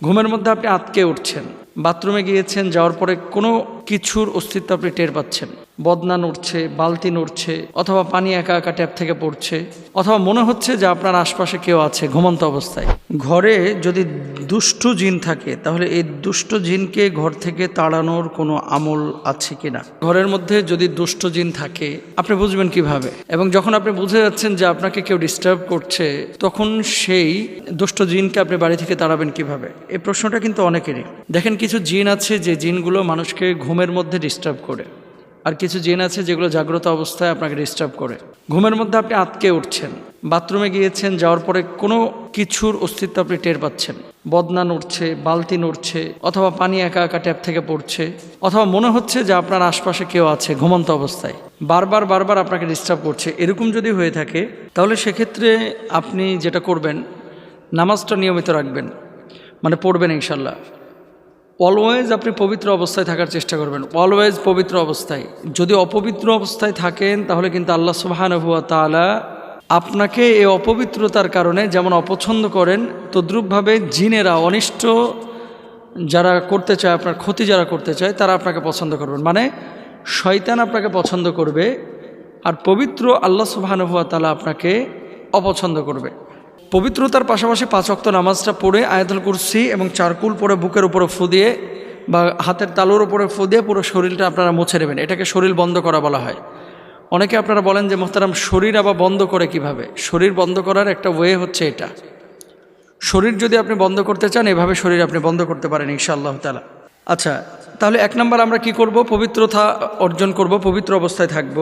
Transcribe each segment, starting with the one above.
ঘুমের মধ্যে আপনি আটকে উঠছেন, বাথরুমে গিয়েছেন, যাওয়ার পরে কোনো কিছুর অস্তিত্ব আপনি টের পাচ্ছেন, বদনা নড়ছে, বালতি নড়ছে, অথবা পানি একা একা ট্যাপ থেকে পড়ছে, অথবা মনে হচ্ছে যে আপনার আশপাশে কেউ আছে ঘুমন্ত অবস্থায়। ঘরে যদি দুষ্ট জিন থাকে তাহলে এই দুষ্ট জিনকে ঘর থেকে তাড়ানোর কোনো আমল আছে কিনা। ঘরের মধ্যে যদি দুষ্ট জিন থাকে আপনি বুঝবেন কিভাবে, এবং যখন আপনি বুঝে যাচ্ছেন যে আপনাকে কেউ ডিস্টার্ব করছে তখন সেই দুষ্ট জিনকে আপনি বাড়ি থেকে তাড়াবেন কিভাবে। এই প্রশ্নটা কিন্তু অনেকেরই। দেখেন, কিছু জিন আছে যে জিনগুলো মানুষকে ঘুমের মধ্যে ডিস্টার্ব করে, আর কিছু জিন আছে যেগুলো জাগ্রত অবস্থায় আপনাকে ডিস্টার্ব করে। ঘুমের মধ্যে আপনি আটকে উঠছেন, বাথরুমে গিয়েছেন, যাওয়ার পরে কোনো কিছুর অস্তিত্ব আপনি টের পাচ্ছেন, বদনা নড়ছে, বালতি নড়ছে, অথবা পানি একা একা ট্যাপ থেকে পড়ছে, অথবা মনে হচ্ছে যে আপনার আশপাশে কেউ আছে ঘুমন্ত অবস্থায়, বারবার আপনাকে ডিস্টার্ব করছে। এরকম যদি হয়ে থাকে তাহলে সেক্ষেত্রে আপনি যেটা করবেন, নামাজটা নিয়মিত রাখবেন, মানে পড়বেন ইনশাল্লাহ। অলওয়েজ আপনি পবিত্র অবস্থায় থাকার চেষ্টা করবেন, অলওয়েজ পবিত্র অবস্থায়। যদি অপবিত্র অবস্থায় থাকেন তাহলে কিন্তু আল্লাহ সুবহানাহু ওয়া তাআলা আপনাকে এই অপবিত্রতার কারণে যেমন অপছন্দ করেন, তদ্রূপভাবে জিনেরা, অনিষ্ট যারা করতে চায়, আপনার ক্ষতি যারা করতে চায়, তারা আপনাকে পছন্দ করবেন। মানে শয়তান আপনাকে পছন্দ করবে, আর পবিত্র আল্লাহ সুবহানাহু ওয়া তাআলা আপনাকে অপছন্দ করবে। পবিত্রতার পাশাপাশি 5 ওয়াক্ত নামাজটা পড়ে আয়াতুল কুরসি এবং চারকুল পরে বুকের উপরে ফু দিয়ে বা হাতের তালুর উপরে ফু দিয়ে পুরো শরীরটা আপনারা মুছে নেবেন। এটাকে শরীর বন্ধ করা বলা হয়। অনেকে আপনারা বলেন যে মোহতারাম, শরীর আবার বন্ধ করে কিভাবে? শরীর বন্ধ করার একটা ওয়ে হচ্ছে এটা। শরীর যদি আপনি বন্ধ করতে চান, এভাবে শরীর আপনি বন্ধ করতে পারেন ইনশাআল্লাহ তাআলা। আচ্ছা, তাহলে 1 নম্বর আমরা কি করব? পবিত্রতা অর্জন করব, পবিত্র অবস্থায় থাকব।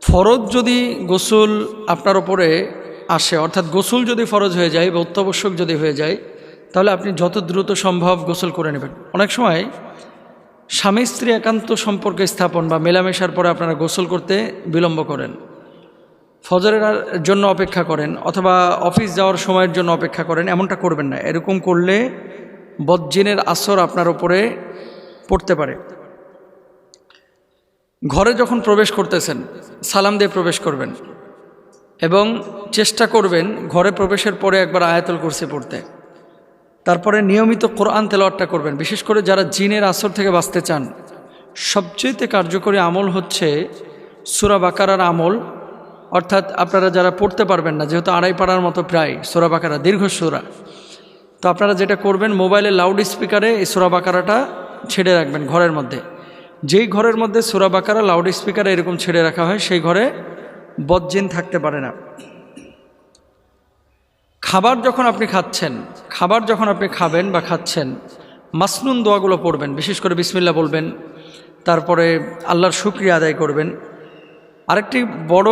ফরজ যদি গোসল আপনার ওপরে আসে, অর্থাৎ গোসল যদি ফরজ হয়ে যায় বা অত্যাবশ্যক যদি হয়ে যায়, তাহলে আপনি যত দ্রুত সম্ভব গোসল করে নেবেন। অনেক সময় স্বামী স্ত্রী একান্ত সম্পর্ক স্থাপন বা মেলামেশার পরে আপনারা গোসল করতে বিলম্ব করেন, ফজরের জন্য অপেক্ষা করেন, অথবা অফিস যাওয়ার সময়ের জন্য অপেক্ষা করেন। এমনটা করবেন না। এরকম করলে বদজিনের আসর আপনার ওপরে পড়তে পারে। ঘরে যখন প্রবেশ করতেছেন সালাম দিয়ে প্রবেশ করবেন, এবং চেষ্টা করবেন ঘরে প্রবেশের পরে একবার আয়াতুল কুরসি পড়তে। তারপরে নিয়মিত কোরআন তেলাওয়াতটা করবেন। বিশেষ করে যারা জিনের আসর থেকে বাঁচতে চান, সবচেয়ে কার্যকরী আমল হচ্ছে সূরা বাকারার আমল। অর্থাৎ আপনারা যারা পড়তে পারবেন না, যেহেতু 2.5 পারার মতো প্রায় সূরা বাকারা, দীর্ঘ সূরা, তো আপনারা যেটা করবেন, মোবাইলের লাউড স্পিকারে এই সূরা বাকারাটা ছেড়ে রাখবেন ঘরের মধ্যে। যেই ঘরের মধ্যে সূরা বাকারা লাউড স্পিকারে এরকম ছেড়ে রাখা হয়, সেই ঘরে বদজিন থাকতে পারে না। খাবার যখন আপনি খাবেন বা খাচ্ছেন, মাসনুন দোয়াগুলো পড়বেন। বিশেষ করে বিসমিল্লাহ বলবেন, তারপরে আল্লাহর শুকরিয়া আদায় করবেন। আরেকটি বড়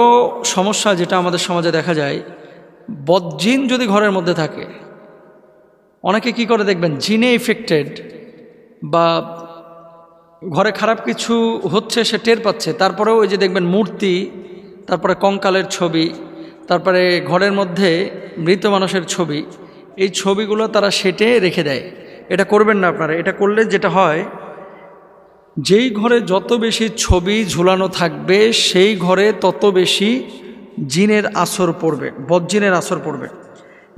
সমস্যা যেটা আমাদের সমাজে দেখা যায়, বদজিন যদি ঘরের মধ্যে থাকে, অনেকে কি করে দেখবেন, জিনে ইফেক্টেড বা ঘরে খারাপ কিছু হচ্ছে সে টের পাচ্ছে, তারপরেও ওই যে দেখবেন মূর্তি, তারপরে কঙ্কালের ছবি, তারপরে ঘরের মধ্যে মৃত মানুষের ছবি, এই ছবিগুলো তারা সেটে রেখে দেয়। এটা করবেন না আপনারা। এটা করলে যেটা হয়, যেই ঘরে যত বেশি ছবি ঝুলানো থাকবে সেই ঘরে তত বেশি জিনের আসর পড়বে, বদজিনের আসর পড়বে।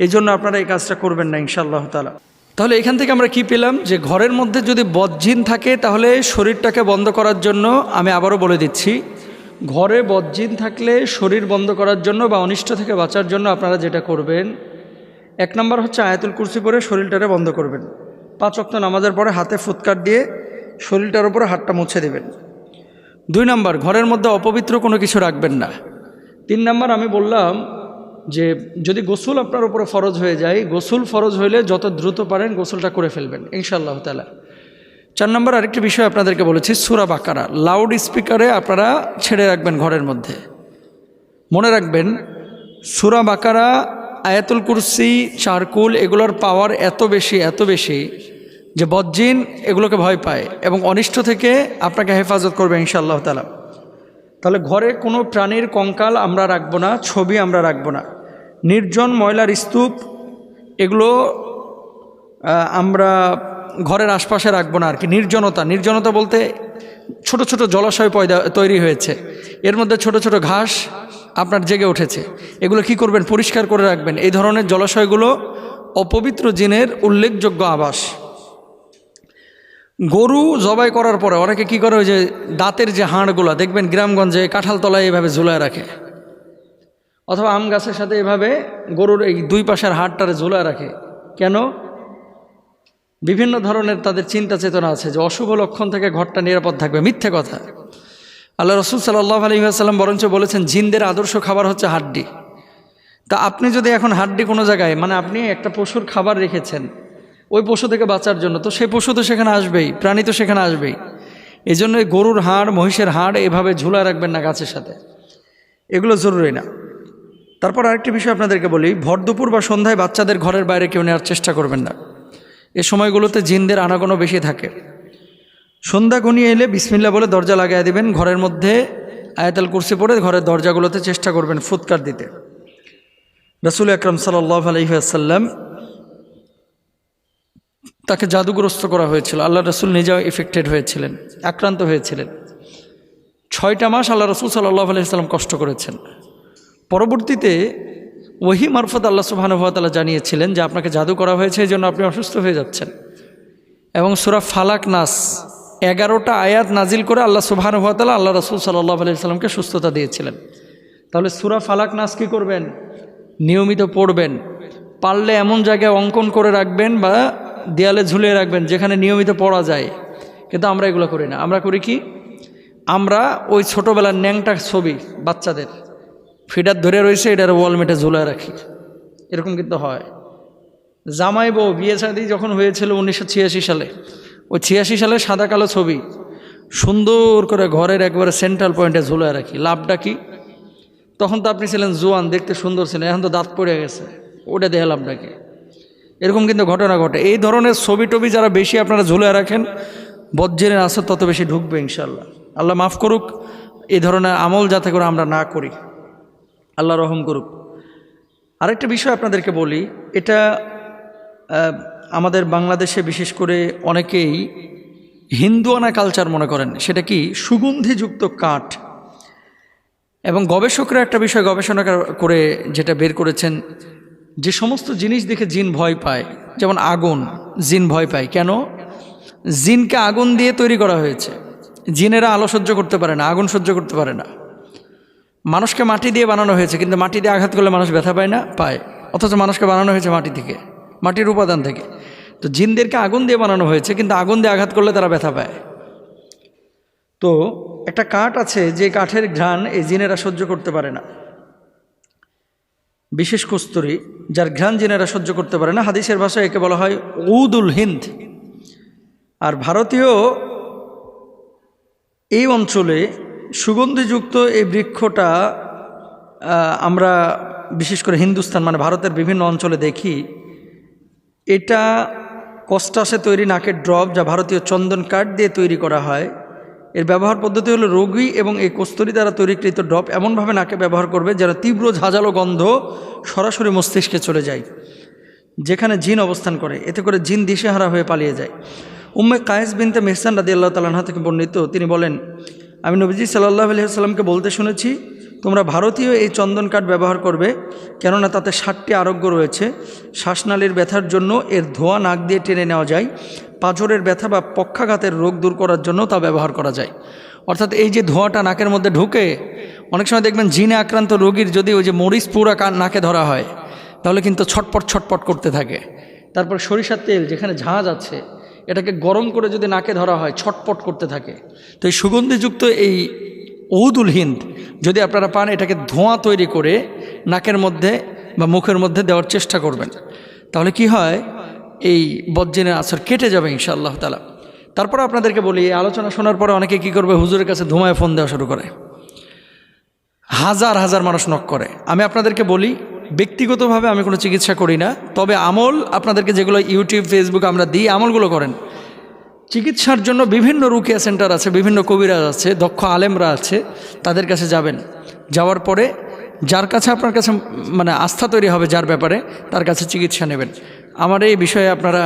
এই জন্য আপনারা এই কাজটা করবেন না ইনশাআল্লাহ তাআলা। তাহলে এখান থেকে আমরা কি পেলাম, যে ঘরের মধ্যে যদি বদজিন থাকে তাহলে শরীরটাকে বন্ধ করার জন্য, আমি আবারও বলে দিচ্ছি, ঘরে বদজিন থাকলে শরীর বন্ধ করার জন্য বা অনিষ্ট থেকে বাঁচার জন্য আপনারা যেটা করবেন, 1 নম্বর হচ্ছে আয়াতুল কুরসি পড়ে শরীরটারে বন্ধ করবেন। 5 ওয়াক্ত নামাজের পরে হাতে ফুৎকার দিয়ে শরীরটার উপরে হাতটা মুছে দেবেন। 2 নম্বর, ঘরের মধ্যে অপবিত্র কোনো কিছু রাখবেন না। 3 নম্বর, আমি বললাম যে যদি গোসল আপনার উপরে ফরজ হয়ে যায়, গোসল ফরজ হইলে যত দ্রুত পারেন গোসলটা করে ফেলবেন ইনশাআল্লাহ তাআলা। 4 নম্বর আরেকটি বিষয় আপনাদেরকে বলেছি, সূরা বাকারা লাউড স্পিকারে আপনারা ছেড়ে রাখবেন ঘরের মধ্যে। মনে রাখবেন, সূরা বাকারা, আয়াতুল কুরসি, চারকুল, এগুলোর পাওয়ার এত বেশি যে বদজিন এগুলোকে ভয় পায় এবং অনিষ্ট থেকে আপনাকে হেফাজত করবে ইনশাআল্লাহ তাআলা। তাহলে ঘরে কোনো প্রাণীর কঙ্কাল আমরা রাখবো না, ছবি আমরা রাখবো না। নির্জন ময়লার স্তূপ এগুলো আমরা ঘরের আশপাশে রাখবো না আর কি। নির্জনতা বলতে ছোট ছোট জলাশয় তৈরি হয়েছে, এর মধ্যে ছোট ছোট ঘাস আপনার জেগে উঠেছে, এগুলো কি করবেন, পরিষ্কার করে রাখবেন। এই ধরনের জলাশয়গুলো অপবিত্র জিনের উল্লেখযোগ্য আবাস। গরু জবাই করার পরে অনেকে কী করে, ওই যে দাঁতের যে হাড়গুলো দেখবেন গ্রামগঞ্জে কাঁঠাল তলায় এভাবে ঝুলায় রাখে, অথবা আম গাছের সাথে এভাবে গরুর এই দুই পাশের হাড়টারে ঝুলায় রাখে। কেন? বিভিন্ন ধরনের তাদের চিন্তা চেতনা আছে যে অশুভ লক্ষণ থেকে ঘরটা নিরাপদ থাকবে। মিথ্যে কথা। আল্লাহ রসুল সাল্লাল্লাহু আলাইহি ওয়াসাল্লাম বরঞ্চ বলেছেন জিনদের আদর্শ খাবার হচ্ছে হাড্ডি। তা আপনি যদি এখন হাড্ডি কোনো জায়গায়, মানে আপনি একটা পশুর খাবার রেখেছেন ওই পশু থেকে বাঁচার জন্য, তো সেই পশু তো সেখানে আসবেই, প্রাণী তো সেখানে আসবেই। এই জন্য গরুর হাড়, মহিষের হাড় এভাবে ঝুলা রাখবেন না গাছের সাথে, এগুলো জরুরি না। তারপর আরেকটি বিষয় আপনাদেরকে বলি, ভর দুপুর বা সন্ধ্যায় বাচ্চাদের ঘরের বাইরে কেউ নেওয়ার চেষ্টা করবেন না। এ সময়গুলোতে জিনদের আনাগোনা বেশি থাকে। সন্ধ্যা ঘনিয়ে এলে বিসমিল্লাহ বলে দরজা লাগাই দিবেন, ঘরের মধ্যে আয়াতুল কুরসি পড়ে ঘরের দরজাগুলোতে চেষ্টা করবেন ফুৎকার দিতে। রাসূল আকরাম সাল্লাল্লাহু আলাইহি ওয়াসাল্লাম তাকে জাদুগ্রস্ত করা হয়েছিল। আল্লাহ রসুল নিজেও এফেক্টেড হয়েছিলেন, আক্রান্ত হয়েছিলেন। 6টা মাস আল্লাহ রসুল সাল্লাল্লাহু আলাইহি ওয়াসাল্লাম কষ্ট করেছেন। পরবর্তীতে ওহী মারফত আল্লাহ সুবহানাহু ওয়া তাআলা জানিয়েছিলেন যে আপনাকে জাদু করা হয়েছে, এই জন্য আপনি অসুস্থ হয়ে যাচ্ছেন। এবং সূরা ফালাক নাস 11টা আয়াত নাজিল করে আল্লাহ সুবহানাহু ওয়া তাআলা আল্লাহ রসুল সাল্লাল্লাহু আলাইহি ওয়াসাল্লামকে সুস্থতা দিয়েছিলেন। তাহলে সূরা ফালাক নাস কী করবেন? নিয়মিত পড়বেন। পারলে এমন জায়গায় অঙ্কন করে রাখবেন বা দেয়ালে ঝুলিয়ে রাখবেন যেখানে নিয়মিত পড়া যায়। কিন্তু আমরা এগুলো করি না। আমরা করি কি, আমরা ওই ছোটোবেলার ন্যাংটা ছবি বাচ্চাদের ফিডার ধরে রয়েছে, এটার ওয়ালমেটে ঝুলায় রাখি। এরকম কিন্তু হয়। জামাই বউ বিয়ে শাদী যখন হয়েছিল 1986 সালে, ওই 86 সালে সাদা কালো ছবি সুন্দর করে ঘরের একবারে সেন্ট্রাল পয়েন্টে ঝুলায় রাখি। লাভটা কি? তখন তো আপনি ছিলেন জোয়ান, দেখতে সুন্দর ছিলেন, এখন তো দাঁত পড়ে গেছে, ওটা দেহে লাভটা কি? এরকম কিন্তু ঘটনা ঘটে। এই ধরনের ছবি টবি যারা বেশি আপনারা ঝুলে রাখেন, বজ্রের আসর তত বেশি ঢুকবে ইনশাল্লাহ। আল্লাহ মাফ করুক, এই ধরনের আমল যাতে করে আমরা না করি, আল্লাহ রহম করুক। আরেকটা বিষয় আপনাদেরকে বলি, এটা আমাদের বাংলাদেশে বিশেষ করে অনেকেই হিন্দুয়ানা কালচার মনে করেন। সেটা কি? সুগন্ধিযুক্ত কাঠ। এবং গবেষকরা একটা বিষয় গবেষণা করে যেটা বের করেছেন, যে সমস্ত জিনিস দেখে জিন ভয় পায়, যেমন আগুন, জিন ভয় পায় কেন? জিনকে আগুন দিয়ে তৈরি করা হয়েছে। জিনেরা আলো সহ্য করতে পারে না, আগুন সহ্য করতে পারে না। মানুষকে মাটি দিয়ে বানানো হয়েছে, কিন্তু মাটি দিয়ে আঘাত করলে মানুষ ব্যথা পায় না? পায়। অথচ মানুষকে বানানো হয়েছে মাটি থেকে, মাটির উপাদান থেকে। তো জিনদেরকে আগুন দিয়ে বানানো হয়েছে, কিন্তু আগুন দিয়ে আঘাত করলে তারা ব্যথা পায়। তো একটা কাঠ আছে, যে কাঠের ঘ্রাণ এই জিনেরা সহ্য করতে পারে না, বিশেষ কস্তুরী, যার ঘ্রাণ জিনেরা সহ্য করতে পারে না। হাদিসের ভাষায় একে বলা হয় উদুল হিন্দ। আর ভারতীয় এই অঞ্চলে সুগন্ধিযুক্ত এই বৃক্ষটা আমরা বিশেষ করে হিন্দুস্তান মানে ভারতের বিভিন্ন অঞ্চলে দেখি। এটা কষ্টাসে তৈরি নাকের ড্রপ, যা ভারতীয় চন্দন কাঠ দিয়ে তৈরি করা হয়। এর ব্যবহার পদ্ধতি হলো রোগী এবং এই কস্তুরী দ্বারা তৈরিকৃত ড্রপ এমনভাবে নাকে ব্যবহার করবে যেন তীব্র ঝাঁঝালো গন্ধ সরাসরি মস্তিষ্কে চলে যায়, যেখানে জিন অবস্থান করে। এতে করে জিন দিশেহারা হয়ে পালিয়ে যায়। উম্মে কায়েস বিনতে মেহসান রাদিয়াল্লাহু তাআলা আনহা থেকে বর্ণিত, তিনি বলেন, আমি নবীজি সাল্লাল্লাহু আলাইহি ওয়াসাল্লামকে বলতে শুনেছি, তোমরা ভারতীয় এই চন্দন কাঠ ব্যবহার করবে, কেননা তাতে 7টি আরোগ্য রয়েছে। শ্বাসনালীর ব্যথার জন্য এর ধোঁয়া নাক দিয়ে টেনে নেওয়া যায়। পাঁজরের ব্যথা বা পক্ষাঘাতের রোগ দূর করার জন্য তা ব্যবহার করা যায়। অর্থাৎ এই যে ধোঁয়াটা নাকের মধ্যে ঢুকে, অনেক সময় দেখবেন জিনে আক্রান্ত রোগীর যদি ওই যে মরিচ পুরা নাকে ধরা হয়, তাহলে কিন্তু ছটপট ছটপট করতে থাকে। তারপর সরিষার তেল যেখানে ঝাঁজ আছে, এটাকে গরম করে যদি নাকে ধরা হয়, ছটপট করতে থাকে। তো এই সুগন্ধিযুক্ত এই উদুল হিন্দ যদি আপনারা পান, এটাকে ধোঁয়া তৈরি করে নাকের মধ্যে বা মুখের মধ্যে দেওয়ার চেষ্টা করবেন, তাহলে কি হয়, এই বজ্জিনের আসর কেটে যাবে ইনশাআল্লাহ তাআলা। তারপর আপনাদেরকে বলি, এই আলোচনা শোনার পরে অনেকে কি করবে, হুজুরের কাছে ধুমায় ফোন দেওয়া শুরু করে, হাজার হাজার মানুষ নক করে। আমি আপনাদেরকে বলি, ব্যক্তিগতভাবে আমি কোনো চিকিৎসা করি না, তবে আমল আপনাদেরকে যেগুলো ইউটিউব ফেসবুক আমরা দিই, আমলগুলো করেন। চিকিৎসার জন্য বিভিন্ন রুকিয়া সেন্টার আছে, বিভিন্ন কবিরাজ আছে, দক্ষ আলেমরা আছে, তাদের কাছে যাবেন। যাওয়ার পরে যার কাছে আপনার কাছে মানে আস্থা তৈরি হবে, যার ব্যাপারে, তার কাছে চিকিৎসা নেবেন। আমার এই বিষয়ে আপনারা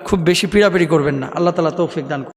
খুব বেশি পীড়াপিড়ি করবেন না। আল্লাহ তাআলা তৌফিক দান করুন।